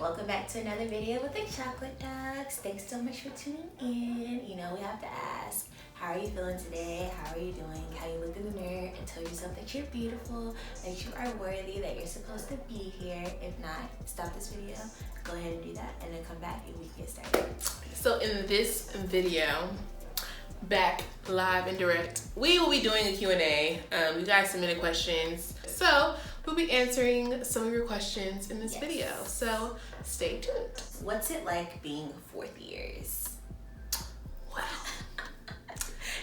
Welcome back to another video with the Chocolate Dogs. Thanks so much for tuning in. You know, we have to ask, how are you feeling today? How are you doing? How you look in the mirror and tell yourself that you're beautiful, that you are worthy, that you're supposed to be here. If not, stop this video, go ahead and do that, and then come back and we can get started. So in this video, back live and direct, we will be doing a Q&A. You guys submitted questions, so we'll be answering some of your questions in this video. So stay tuned. What's it like being fourth years? Wow.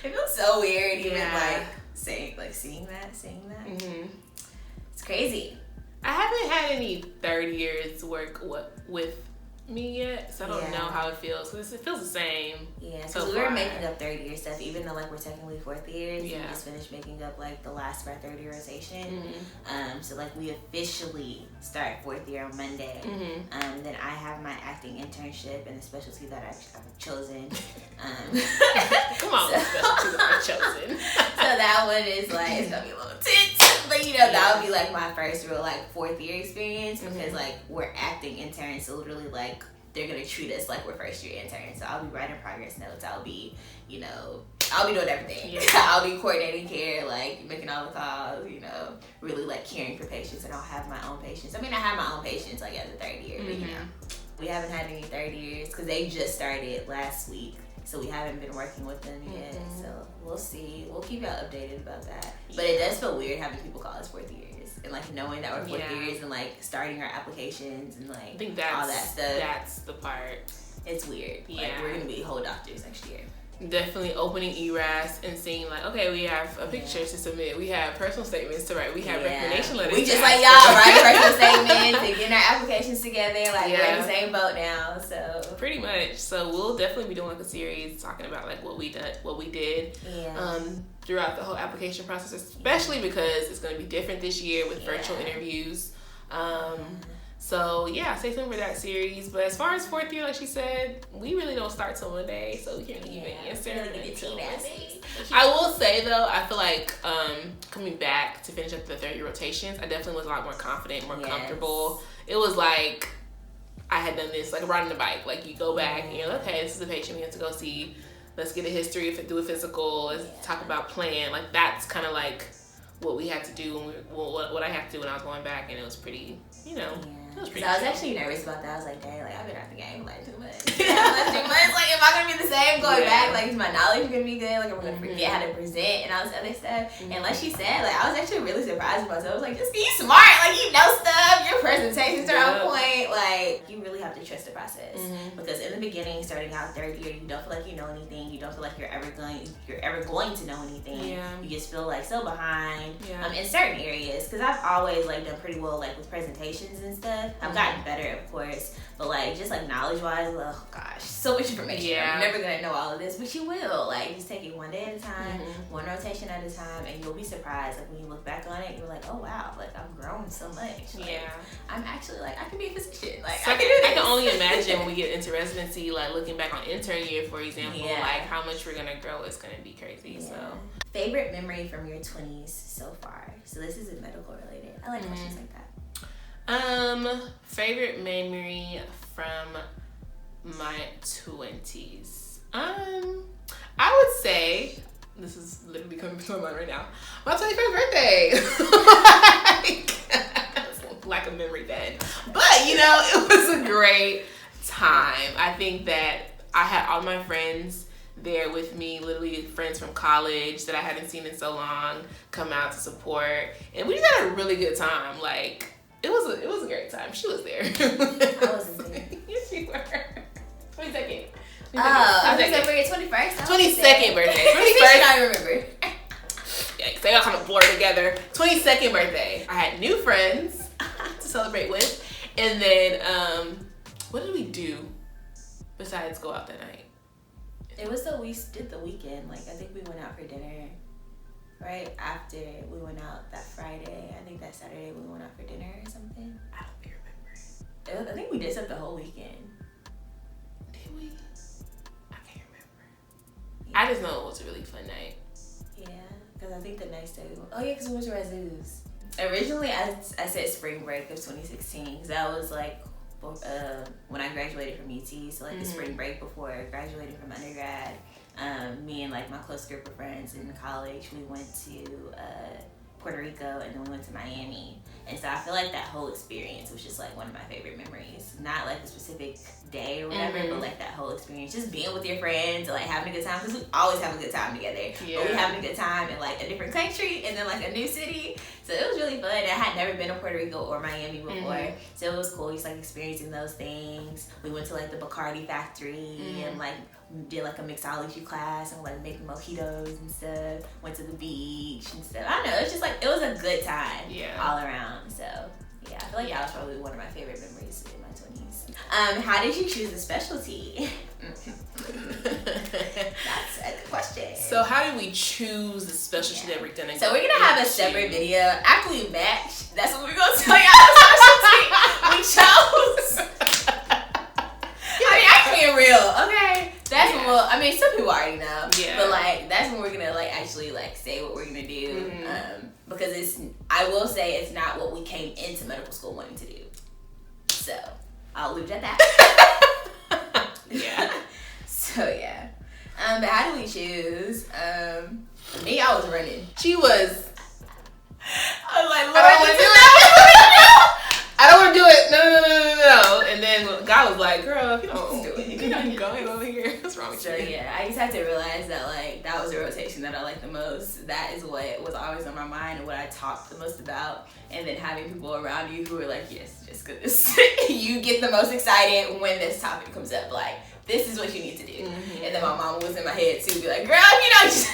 It feels so weird even seeing that. Mm-hmm. It's crazy. I haven't had any third years work with me yet, so I don't know how it feels. Cause it feels the same. Yeah, because we were making up third year stuff, even though like we're technically fourth years. Yeah. We just finished making up like the last of our third year rotation. So like we officially start fourth year on Monday. Then I have my acting internship and the specialty that I've chosen. Come on, specialty that I've chosen. So that one is like, it's gonna be a little tense, but you know that would be like my first real like fourth year experience because like we're acting interns, so literally like they're gonna treat us like we're first year interns. So I'll be writing progress notes. I'll be doing everything. I'll be coordinating care, like making all the calls, really like caring for patients, and I'll have my own patients. I mean, I have my own patients like as a third year, but we haven't had any third years because they just started last week. So we haven't been working with them yet. So we'll see. We'll keep y'all updated about that. But it does feel weird having people call us fourth years. And like knowing that we're fourth years and like starting our applications and like I think that's, all that stuff. That's the part. It's weird. Yeah. Like we're gonna be whole doctors next year. Definitely opening ERAS and seeing like, okay, we have a picture to submit, we have personal statements to write, we have recommendation letters. We just like y'all write personal statements and getting our applications together, like we're in the same boat now. So pretty much. So we'll definitely be doing like a series talking about like what we did throughout the whole application process, especially because it's going to be different this year with virtual interviews. So yeah, stay tuned for that series. But as far as fourth year, like she said, we really don't start till Monday, so we can't even answer until Monday. I will say though, I feel like coming back to finish up the third year rotations, I definitely was a lot more confident, more comfortable. It was like I had done this, like riding the bike. Like you go back and you're like, okay, this is a patient we have to go see. Let's get a history, do a physical. Let's talk about plan. Like that's kind of like what we had to do when what I had to do when I was going back, and it was pretty, it was pretty. I was actually nervous about that. I was like, dang, like I've been out the game like 2 months. Like, am I gonna be the same going back? Like, is my knowledge gonna be good? Like, am I gonna forget how to present and all this other stuff? And like she said, like I was actually really surprised with myself. I was like, just be smart. Like you know stuff. Your presentations are on point. Like you really have to trust the process because in the beginning, starting out third year, you don't feel like you know anything. You don't feel like you're ever going to know anything. You just feel like so behind in certain areas. Because I've always like done pretty well like with presentations and stuff. I've gotten better, of course, but like just like knowledge-wise, oh gosh, so much information. You're never gonna know all of this, but you will. Like just take it one day at a time, one rotation at a time, and you'll be surprised. Like when you look back on it, you're like, oh wow, like I've grown so much. Like, I'm actually like I can be a physician. Like so I can do this. I can only imagine when we get into residency, like looking back on intern year, for example, like how much we're gonna grow is gonna be crazy. So favorite memory from your 20s so far? So this isn't medical related. I like questions like that. Favorite memory from my 20s. I would say, this is literally coming to my mind right now, my 21st birthday. Like a memory then. But, it was a great time. I think that I had all my friends there with me, literally friends from college that I hadn't seen in so long come out to support. And we just had a really good time. Like, it was a great time. She was there. I wasn't there. Yes, you were. 22nd. Oh, I was over your 21st? 22nd birthday. 21st, I remember. Yeah, they all kind of blur together. 22nd birthday. I had new friends to celebrate with. And then, what did we do besides go out that night? It was we did the weekend. Like, I think we went out for dinner. Right after we went out that Friday, I think that Saturday we went out for dinner or something. I don't remember. I think we did something the whole weekend. Did we? I can't remember. I just know it was a really fun night. Yeah, because I think the next day because we went to Razoo's. Originally, I said spring break of 2016 because that was like when I graduated from UT, so like the spring break before I graduated from undergrad, me and like my close group of friends in college, we went to Puerto Rico, and then we went to Miami. And so I feel like that whole experience was just like one of my favorite memories. Not like a specific day or whatever, but like that whole experience, just being with your friends and like having a good time, because we always have a good time together. Yeah. But we having a good time in like a different country and then like a new city. So it was really fun. I had never been to Puerto Rico or Miami before, so it was cool just like experiencing those things. We went to like the Bacardi factory and like did like a mixology class and like making mojitos and stuff. Went to the beach and stuff. I don't know, it's just like it was a good time all around. So yeah, I feel like that was probably one of my favorite memories in my 20s. How did you choose a specialty? That's a good question. So how did we choose the specialty that we're gonna? So we're gonna have a separate video after we match. That's what we're gonna tell y'all the specialty we chose. I mean, I'm being real, okay? That's when I mean, some people already know. Yeah. But like, that's when we're gonna like actually like say what we're gonna do. Because I will say it's not what we came into medical school wanting to do. So I'll leave it at that. Yeah. So yeah. But how do we choose? Me, I was running. She was. I was like, I don't want to do it. I don't want to do it. No. And then God was like, girl, if you don't do it, you can go over here. What's wrong with you? So yeah, I just had to realize that like that was the rotation that I liked the most. That is what was always on my mind and what I talked the most about. And then having people around you who are like, yes, just because you get the most excited when this topic comes up. Like, this is what you need to do. And then my mama was in my head too, be like, girl, just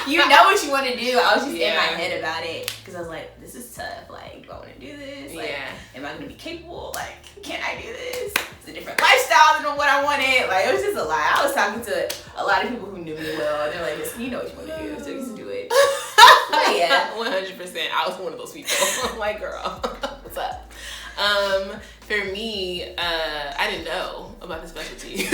you know what you want to do. I was just in my head about it because I was like, this is tough. Like, do I want to do this? Like, am I going to be capable? Like, can I do this? It's a different lifestyle than what I wanted. Like, it was just a lot. I was talking to a lot of people who knew me well, and they're like, listen, you know what you want to do, so just do it. But yeah, 100%. I was one of those people. I'm like, girl, what's up? For me, I didn't know about the specialty.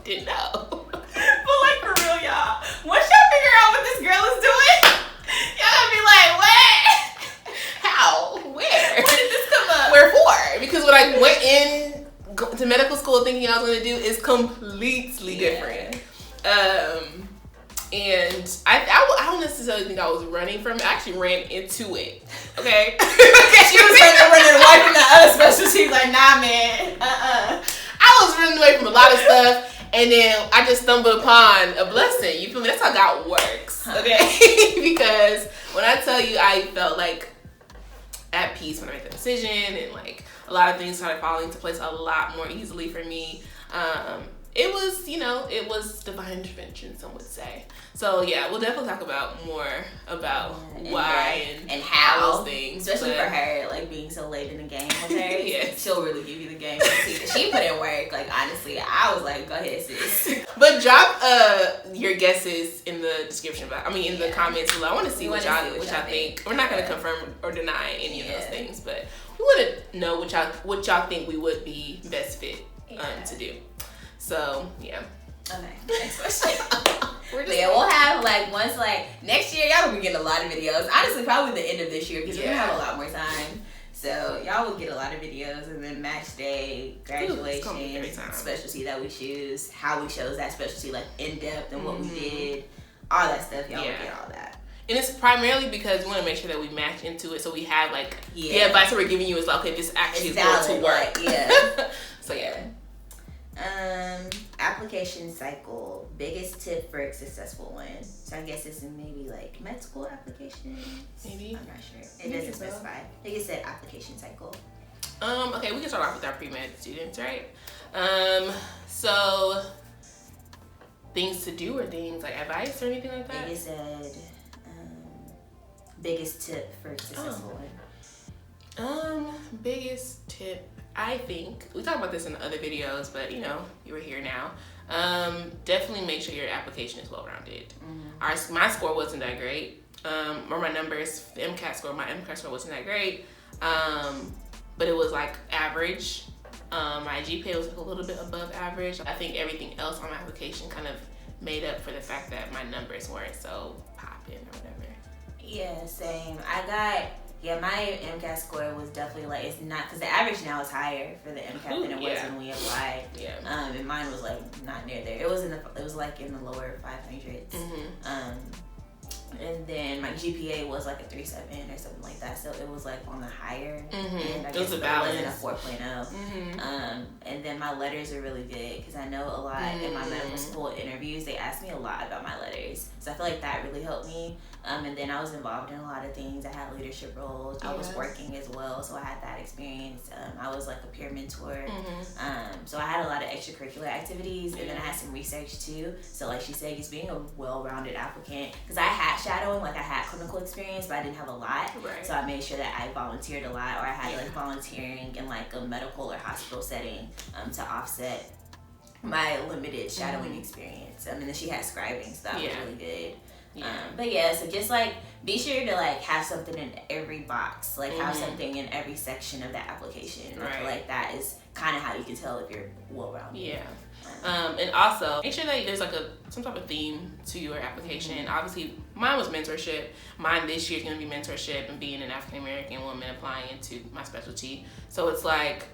Didn't know. But like, for real, y'all, once y'all figure out what this girl is doing, y'all gonna be like, what? How? Where? When did this come up? Wherefore? Because what I went in to medical school thinking I was going to do is completely different. And I don't necessarily think I was running from it. I actually ran into it. Okay? She was running away from the other specialties. Like, nah, man. I was running away from a lot of stuff. And then I just stumbled upon a blessing. You feel me? That's how God works. Okay? Because when I tell you, I felt like at peace when I made the decision, and like a lot of things started falling into place a lot more easily for me. It was, it was divine intervention, some would say. So yeah, we'll definitely talk about more about why and how those things. Especially for her, like being so late in the game with her. Yes. She'll really give you the game. She put in work. Like, honestly, I was like, go ahead, sis. But drop your guesses in the description box. I mean, in the comments below. I want to see what y'all think. We're not going to confirm or deny any of those things, but we want to know what y'all think we would be best fit to do. So yeah. Okay, next question. We'll have next year, y'all will be getting a lot of videos. Honestly, probably the end of this year because we're gonna have a lot more time. So y'all will get a lot of videos, and then match day, graduation, specialty that we choose, how we chose that specialty, like in depth and what we did, all that stuff. Y'all will get all that. And it's primarily because we want to make sure that we match into it, so we have the advice that we're giving you is like, okay, this actually is going to work. So yeah. Application cycle, biggest tip for a successful one. So I guess this is maybe like med school applications. Maybe. I'm not sure. It doesn't specify. I think it said application cycle. Okay, we can start off with our pre-med students, right? So things to do or things like advice or anything like that? It said biggest tip for a successful one. Biggest tip. I think we talked about this in the other videos, but you were here now. Definitely make sure your application is well-rounded. My score wasn't that great, or my numbers, my MCAT score wasn't that great, but it was like average. My GPA was a little bit above average. I think everything else on my application kind of made up for the fact that my numbing weren't so popping or whatever. Yeah, same. I got Yeah, my MCAT score was definitely like, it's not, because the average now is higher for the MCAT than it was when we applied. Yeah. And mine was like not near there. It was like in the lower 500s. And then my GPA was like a 3.7 or something like that, so it was like on the higher end. I guess it wasn't a 4.0. And then my letters are really good because I know a lot in my medical school interviews. They asked me a lot about my letters, so I feel like that really helped me. And then I was involved in a lot of things. I had leadership roles. I was working as well, so I had that experience. I was like a peer mentor. So I had a lot of extracurricular activities, and then I had some research too. So like she said, just being a well-rounded applicant, because I had shadowing, like I had clinical experience, but I didn't have a lot. So I made sure that I volunteered a lot, or I had like volunteering in like a medical or hospital setting to offset my limited shadowing experience. And then she had scribing, so that was really good. But yeah, so just like be sure to like have something in every box, like have something in every section of that application. And I feel like that is kind of how you can tell if you're well-rounded. And also make sure that there's like some type of theme to your application. Obviously mine was mentorship. Mine this year is going to be mentorship and being an African American woman applying into my specialty. So it's like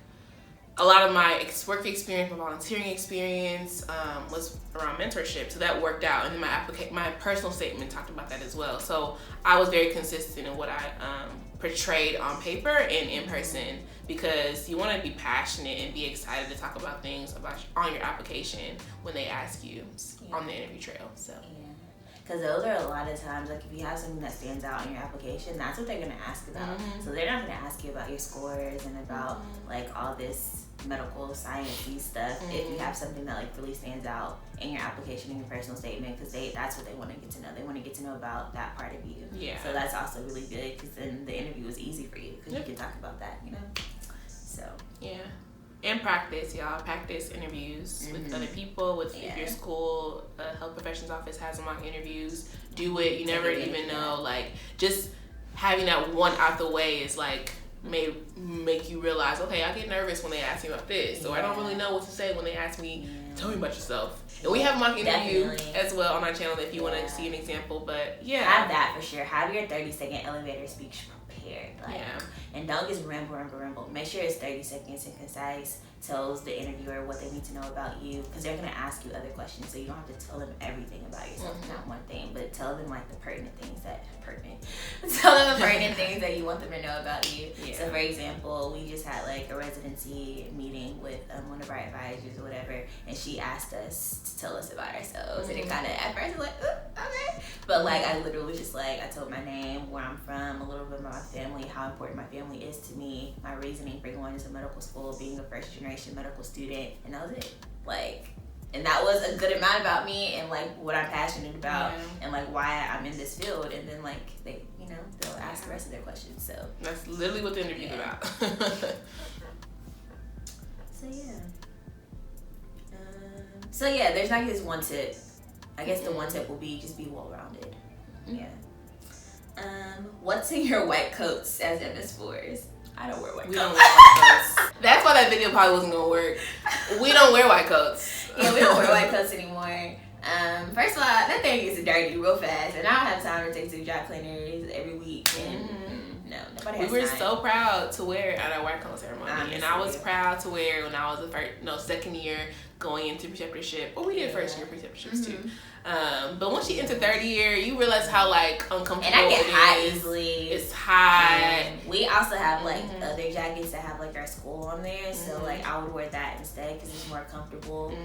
a lot of my work experience, my volunteering experience was around mentorship, so that worked out. And then my personal statement talked about that as well. So I was very consistent in what I portrayed on paper and in person, because you want to be passionate and be excited to talk about things on your application when they ask you on the interview trail. So. Because those are a lot of times, like if you have something that stands out in your application, that's what they're going to ask about. So they're not going to ask you about your scores and about like all this medical science-y stuff if you have something that like really stands out in your application, in your personal statement, because that's what they want to get to know. They want to get to know about that part of you. So that's also really good, because then the interview is easy for you because you can talk about that, you know? So. And practice, y'all. Practice interviews with other people, with if your school health professions office has mock interviews. Do it. You never even know. Like, just having that one out the way is like may make you realize, okay, I get nervous when they ask me about this, so I don't really know what to say when they ask me, tell me about yourself. And we have a mock interview as well on our channel if you want to see an example. But have that for sure. Have your 30-second elevator speech prepared. Like, and don't just ramble. Make sure it's 30 seconds and concise. Tells the interviewer what they need to know about you, because they're going to ask you other questions, so you don't have to tell them everything about yourself, not one thing, but tell them like the pertinent things tell them the pertinent things that you want them to know about you. So for example, we just had like a residency meeting with one of our advisors or whatever, and she asked us to tell us about ourselves, and it kind of at first was like, okay, but like I literally just like, I told my name, where I'm from, a little bit about my family, how important my family is to me, my reasoning for going to medical school, being a first generation medical student, and that was it. Like, and that was a good amount about me and like what I'm passionate about and like why I'm in this field. And then like they, you know, they'll ask the rest of their questions. So that's literally what the interview's about. So yeah, there's not just one tip. I guess the one tip will be just be well-rounded. What's in your white coats as MS4s? I don't wear white coats. We don't wear white coats. That's why that video probably wasn't gonna work. We don't wear white coats. We don't wear white coats anymore. First of all, that thing gets dirty real fast, and I don't have time to take to dry cleaners every week. And no, nobody has time. We were so proud to wear it at our white coat ceremony, and I was proud to wear it when I was second year going into preceptorship. Well, we did first year preceptorships too. But once you enter third year, you realize how like uncomfortable and I get hot easily. It's hot. We also have like other jackets that have like our school on there, so like I would wear that instead because it's more comfortable.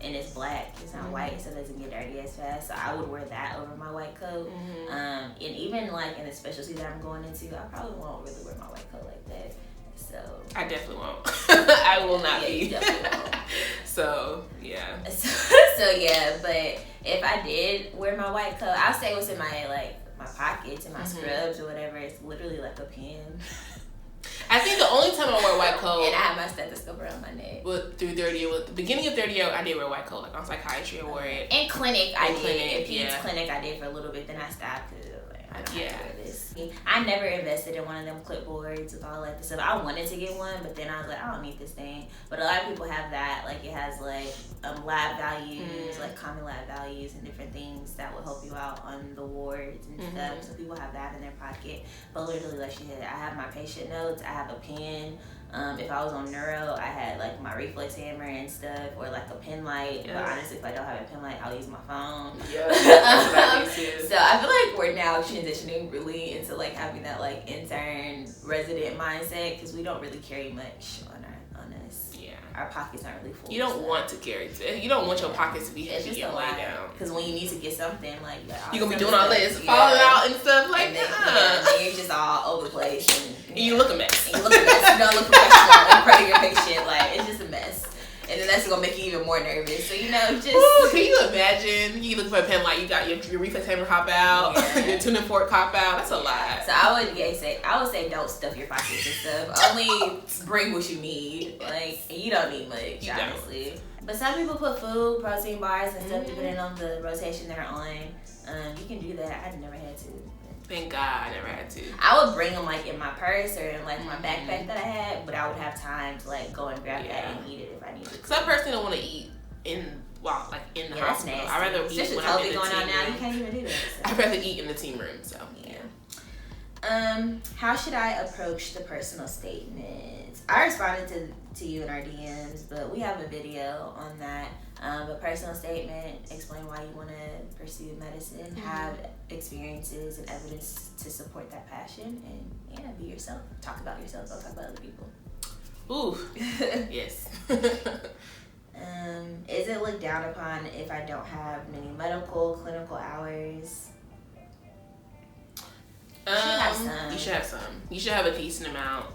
And it's black, it's not white, so it doesn't get dirty as fast. So I would wear that over my white coat. And even like in the specialty that I'm going into, I probably won't really wear my white coat like that. So I definitely won't. I will not be. You definitely won't. So yeah. So yeah, but if I did wear my white coat, I'll say what's in my like my pockets and my scrubs or whatever. It's literally like a pen. I think the only time I wear a white coat, and I have my stethoscope around my neck. Through third year, the beginning of third year, I did wear a white coat. Like on psychiatry, I wore it. In clinic, I did. In PEDS clinic, I did for a little bit. Then I stopped because like, I don't have to wear this. I never invested in one of them clipboards with all like the stuff. I wanted to get one, but then I was like, I don't need this thing. But a lot of people have that. Like it has like lab values, like common lab values and different things that will help you out on the wards and stuff. So people have that in their pocket. But literally, like she said, I have my patient notes. I have a pen. If I was on neuro, I had like my reflex hammer and stuff, or like a pen light. But honestly, if I don't have a pen light, I'll use my phone. Yeah, that's what I do too. So I feel like we're now transitioning really into like having that like intern resident mindset, because we don't really carry much on us. Yeah, our pockets aren't really full. You don't want to carry. You don't want your pockets to be heavy and weighed down. Because when you need to get something, like you're gonna be doing all this, falling out and stuff like that. And then you're just all over the place. And you look a mess. You don't look professional in front of your patient. Like, it's just a mess. And then that's gonna make you even more nervous. So, just... Ooh, can you imagine? You look for a pen light, you got your reflex hammer hop out, your tuning fork hop out. That's a lot. So I would say don't stuff your pockets and stuff. Only bring what you need. Like, you don't need much, honestly. But some people put food, protein bars and stuff depending on the rotation they're on. You can do that. I never had to. Thank God I never had to. I would bring them like in my purse or in like my backpack that I had, but I would have time to like go and grab that and eat it if I needed to. Because I personally don't want to eat in the hospital. I'd rather eat especially when I'm in the going team on now, room. you can't even do that. So. I'd rather eat in the team room. So how should I approach the personal statements? I responded to you in our DMs, but we have a video on that. A personal statement, explain why you want to pursue medicine, have experiences and evidence to support that passion, and be yourself. Talk about yourself. Don't talk about other people. Ooh, yes. Is it looked down upon if I don't have many clinical hours? You should have some. You should have a decent amount,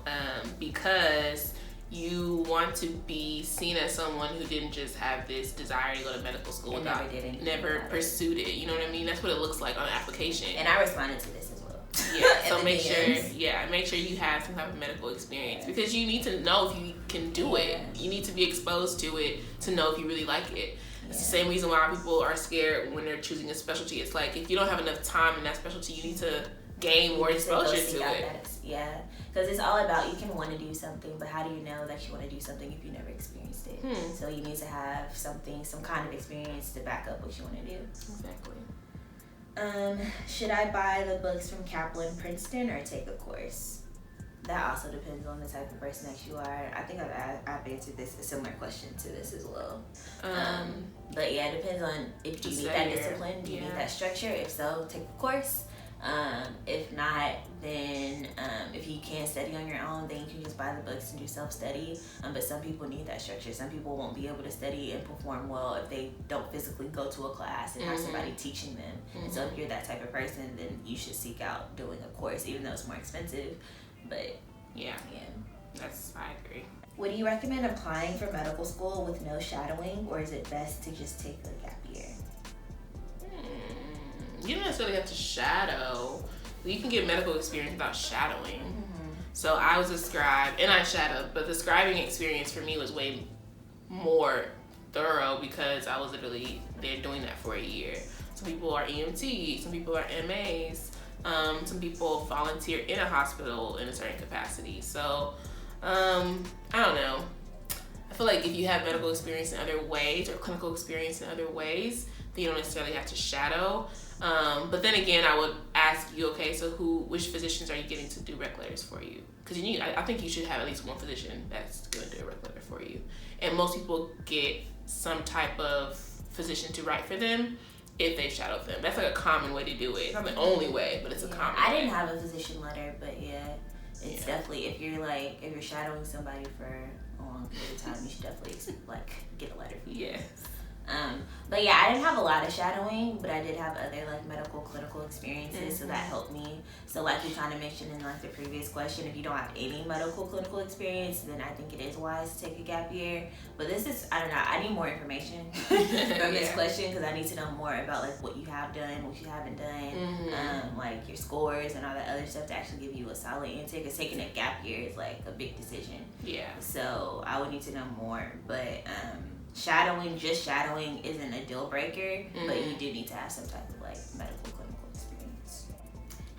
because you want to be seen as someone who didn't just have this desire to go to medical school without never pursued it. You know what I mean? That's what it looks like on an application. And I responded to this as well. Yeah, so make sure you have some type of medical experience, because you need to know if you can do it. You need to be exposed to it to know if you really like it. It's the same reason why people are scared when they're choosing a specialty. It's like, if you don't have enough time in that specialty, you need to gain more exposure to it. Because it's all about, you can want to do something, but how do you know that you want to do something if you never experienced it? So you need to have some kind of experience to back up what you want to do. Exactly. Should I buy the books from Kaplan Princeton or take a course? That also depends on the type of person that you are. I think I've answered a similar question to this as well. But yeah, it depends on if you need that discipline, do you need that structure? If so, take a course. If not, then if you can't study on your own, then you can just buy the books and do self-study. But some people need that structure. Some people won't be able to study and perform well if they don't physically go to a class and have somebody teaching them. And so if you're that type of person, then you should seek out doing a course, even though it's more expensive. But I agree. Would you recommend applying for medical school with no shadowing, or is it best to just take a gap year? You don't necessarily have to shadow. You can get medical experience without shadowing. So I was a scribe, and I shadowed, but the scribing experience for me was way more thorough because I was literally there doing that for a year. Some people are EMTs, some people are MAs, some people volunteer in a hospital in a certain capacity. So I don't know. I feel like if you have medical experience in other ways or clinical experience in other ways, then you don't necessarily have to shadow. But then again, I would ask you, okay, so which physicians are you getting to do rec letters for you? Because I think you should have at least one physician that's going to do a rec letter for you. And most people get some type of physician to write for them if they shadow them. That's like a common way to do it. It's not the only way, but it's a common way. I didn't have a physician letter, but it's definitely, if you're shadowing somebody for a long period of time, you should definitely get a letter for you. But I didn't have a lot of shadowing, but I did have other medical clinical experiences, so that helped me. So you kind of mentioned in the previous question, if you don't have any medical clinical experience, then I think it is wise to take a gap year. But this is, I don't know, I need more information from this question, because I need to know more about what you have done, what you haven't done, your scores and all that other stuff to actually give you a solid answer, because taking a gap year is a big decision. So I would need to know more, but shadowing isn't a deal breaker, but you do need to have some type of medical clinical experience.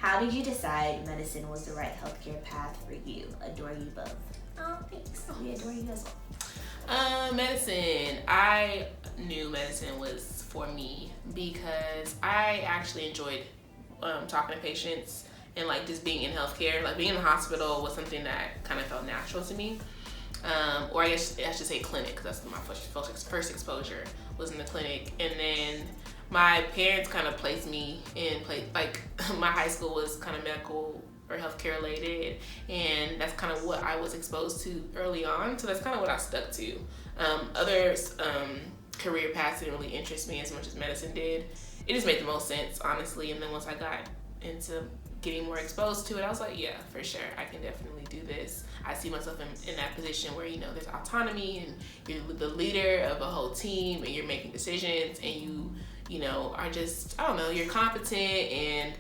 How did you decide medicine was the right healthcare path for you? Adore you both. Oh, thanks. We adore you as well. Medicine. I knew medicine was for me because I actually enjoyed talking to patients and like just being in healthcare. Like being in the hospital was something that kind of felt natural to me. Or I guess I should say clinic, because that's my first exposure was in the clinic. And then my parents kind of placed me in like my high school was kind of medical or healthcare related, and that's kind of what I was exposed to early on. So that's kind of what I stuck to. Other career paths didn't really interest me as much as medicine did. It just made the most sense, honestly. And then once I got into getting more exposed to it, I was like, yeah, for sure, I can definitely do this. I see myself in that position where, you know, there's autonomy and you're the leader of a whole team and you're making decisions and you know, are just, I don't know, you're competent, and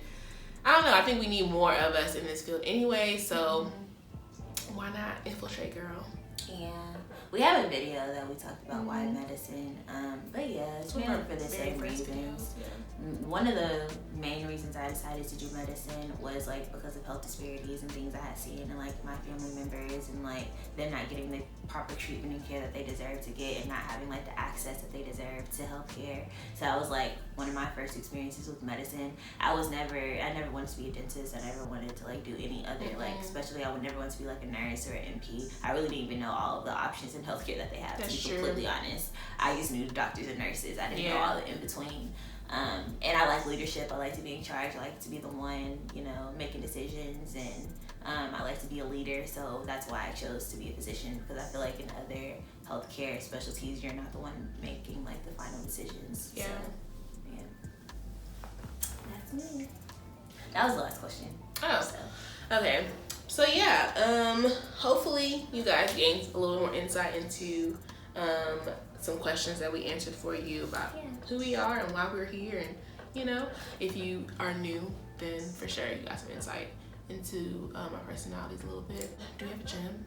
I don't know, I think we need more of us in this field anyway, so why not infiltrate, girl? Yeah. We have a video that we talked about why medicine, but yeah, it's mainly for the same reasons. One of the main reasons I decided to do medicine was like because of health disparities and things I had seen in like my family members, and like them not getting the proper treatment and care that they deserve to get, and not having like the access that they deserve to healthcare. So that was like one of my first experiences with medicine. I never wanted to be a dentist. I never wanted to like do any other like, especially I would never want to be like a nurse or an NP. I really didn't even know all of the options in healthcare that they have. That's to be completely honest, I just knew doctors and nurses. I didn't know all the in between. And I like leadership. I like to be in charge. I like to be the one, you know, making decisions, and I like to be a leader. So that's why I chose to be a physician, because I feel like in other healthcare specialties, you're not the one making like the final decisions. Yeah. So, yeah. That's me. That was the last question. Oh. Okay. So yeah, hopefully you guys gained a little more insight into some questions that we answered for you about who we are and why we're here. And, you know, if you are new, then for sure you got some insight into our personalities a little bit. Do we have a gym?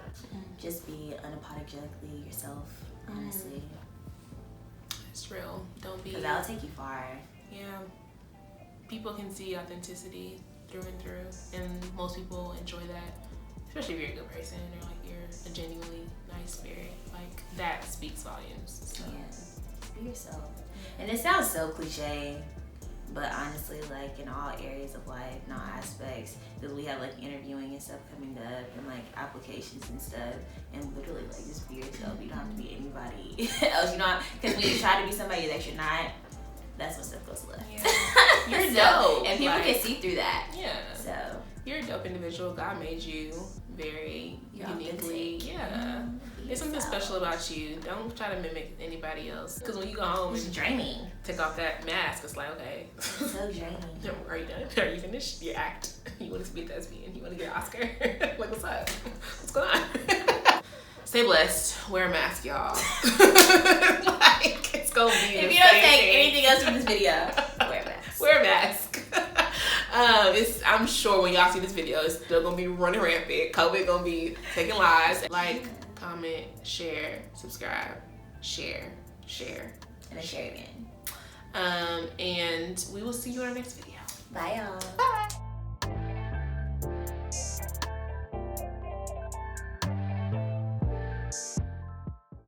Just be unapologetically yourself, honestly. It's real. Don't be... Because that'll take you far. Yeah. People can see authenticity through and through, and most people enjoy that, especially if you're a good person or like you're a genuinely nice spirit. Like that speaks volumes. So. Yeah, be yourself. And it sounds so cliche, but honestly, like in all areas of life, in all aspects, because we have like interviewing and stuff coming up, and like applications and stuff, and literally like just be yourself. You don't have to be anybody else. You know, because when you try to be somebody that you're not, that's when stuff goes left. Yeah. You're dope. And people can see through that. Yeah. So you're a dope individual. God made you very uniquely. Yeah. There's something special about you. Don't try to mimic anybody else. Because when you go home it's and draining. Take off that mask, it's like, okay. It's so draining. Are you done? Are you finished? Your act. You want to be a thespian. You want to get an Oscar. Like, what's up? What's going on? Stay blessed. Wear a mask, y'all. Like, it's going to be if you don't take anything else from this video, wear a mask. Wear a mask. I'm sure when y'all see this video, it's still going to be running rampant. COVID going to be taking lives. Like, comment, share, subscribe, share. And then share again. And we will see you in our next video. Bye, y'all. Bye.